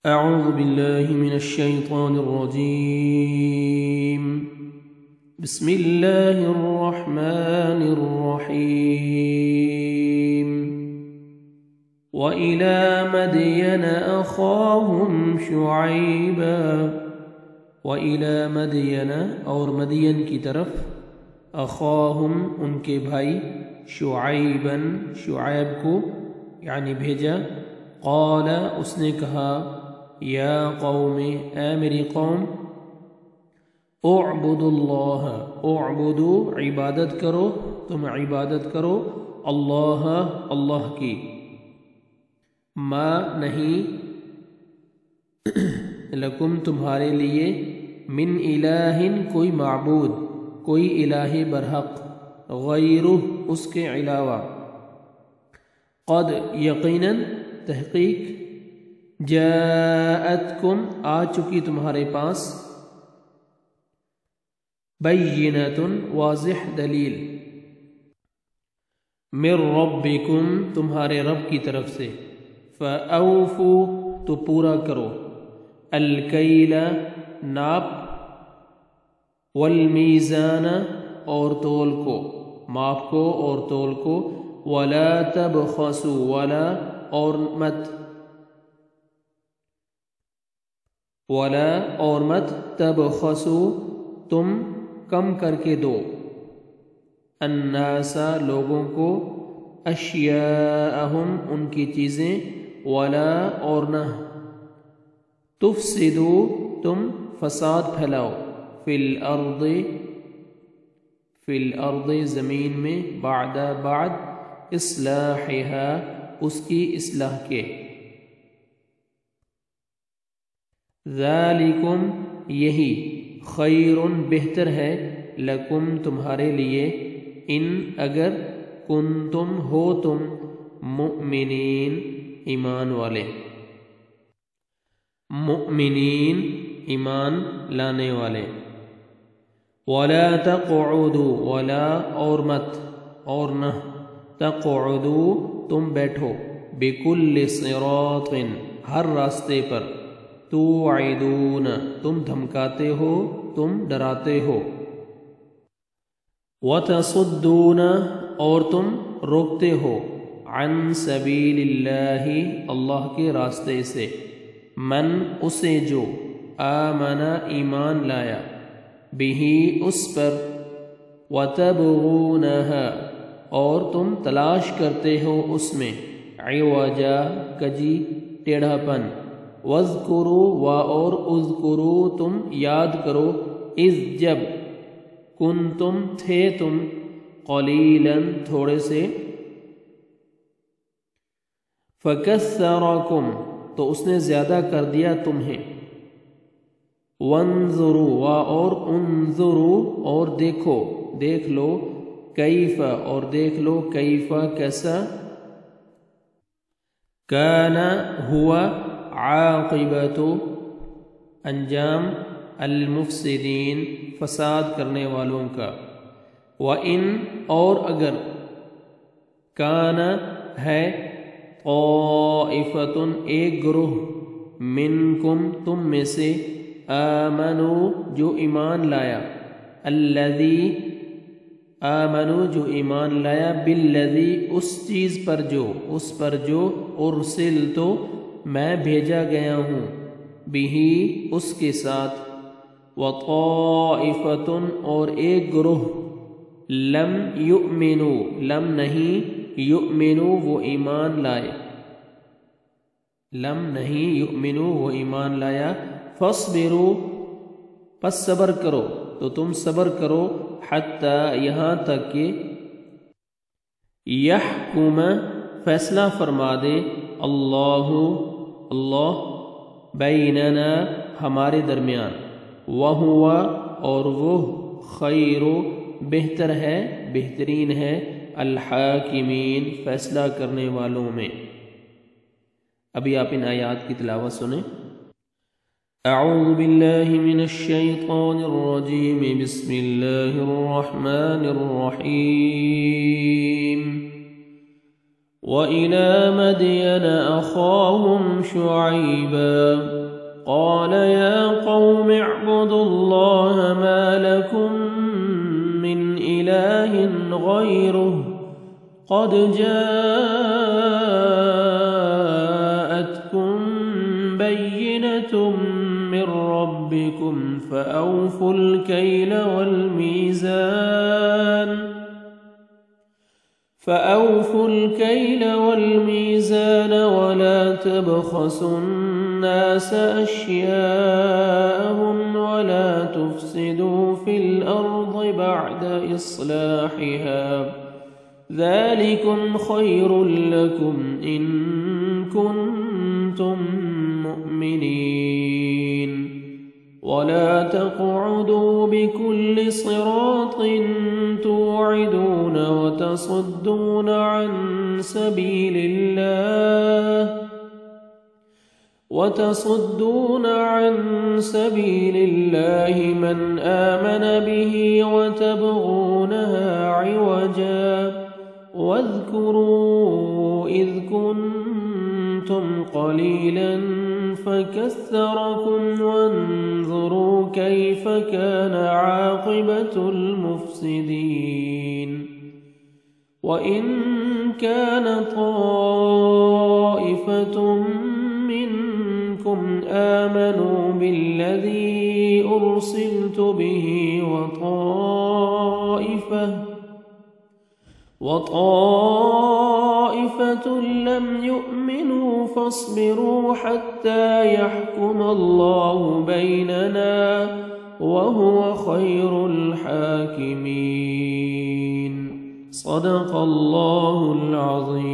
أعوذ بالله من الشيطان الرجيم. بسم الله الرحمن الرحيم. وإلى مدين أخاهم شعيبا. وإلى مدين اور مدین کی طرف أخاهم ان کے بھائی شعیبا شعیب کو یعنی بھیجا. قال اس نے کہا یا قوم اے میری قوم اعبدوا اللہ اعبدوا عبادت کرو تم عبادت کرو اللہ اللہ کی ما نہیں لکم تمہارے لیے من الہ کوئی معبود کوئی الہ برحق غیرہ اس کے علاوہ قد یقیناً تحقیق جاءتکم آ چکی تمہارے پاس بینۃ واضح دلیل من ربکم تمہارے رب کی طرف سے فاوفوا تو پورا کرو الکیل ناپ والمیزان اور تول کو ماپ کو اور تول کو ولا تبخسوا ولا اور مت تبخسوا تم کم کر کے دو الناس لوگوں کو اشیاءہم ان کی چیزیں ولا اور نہ تفسدوا تم فساد پھیلاؤ فی الارض زمین میں بعد اصلاحها اس کی اصلاح کے ذالکم یہی خیر بہتر ہے لکم تمہارے لیے ان اگر کنتم ہو تم مؤمنین ایمان والے مؤمنین ایمان لانے والے ولا تقعدوا ولا اور مت اور نہ تقعدوا تم بیٹھو بکل صراط ہر راستے پر توعدون تم دھمکاتے ہو تم ڈراتے ہو وتصدون اور تم روکتے ہو عن سبیل اللہ اللہ کے راستے سے من اسے جو آمن ایمان لایا بہی اس پر وتبغونها اور تم تلاش کرتے ہو اس میں عوجا کجی ٹیڑھا پن وَاذْكُرُوا اور اذکروا تم یاد کرو اذ جب کنتم تھے تم قلیلاً تھوڑے سے فَكَثَّرَكُمْ تو اس نے زیادہ کر دیا تمہیں وَانظُرُوا اور انظروا اور دیکھو دیکھ لو کیف اور دیکھ لو کیف کیسا کان ہوا عاقبت انجام المفسدین فساد کرنے والوں کا وَإِنْ اور اگر کان ہے طائفۃ ایک گروہ منکم تم میں سے آمنوا جو ایمان لایا الذی آمنوا جو ایمان لایا بالذی اس چیز پر جو ارسلت میں بھیجا گیا ہوں بہی اس کے ساتھ وطائفۃ اور ایک گروہ لم یؤمنوا لم نہیں یؤمنوا وہ ایمان لائے لم نہیں یؤمنوا وہ ایمان لایا فاصبروا پس صبر کرو تو تم صبر کرو حتی یہاں تک کہ یحکم فیصلہ فرما دے اللہ بیننا ہمارے درمیان وہو اور وہ خیر بہتر ہے بہترین ہے الحاکمین فیصلہ کرنے والوں میں. ابھی آپ ان آیات کی تلاوت سنیں. اعوذ باللہ من الشیطان الرجیم بسم اللہ الرحمن الرحیم وإلى مدين أخاهم شعيبا قال يا قوم اعبدوا الله ما لكم من إله غيره قد جاءتكم بينة من ربكم فأوفوا الكيل والميزان ولا تبخسوا الناس أشياءهم ولا تفسدوا في الأرض بعد إصلاحها ذلكم خير لكم إن كنتم مؤمنين ولا تقعدوا بكل صراط توعدون وتصدون عن سبيل الله من آمن به وتبغونها عوجا واذكروا إذ كنتم قليلا فكثركم وانظروا كيف كان عاقبة المفسدين وإن كان طائفة منكم آمنوا بالذي أرسلت به وطائفة لم يؤمنوا فاصبروا حتى يحكم الله بيننا وهو خير الحاكمين صدق الله العظيم.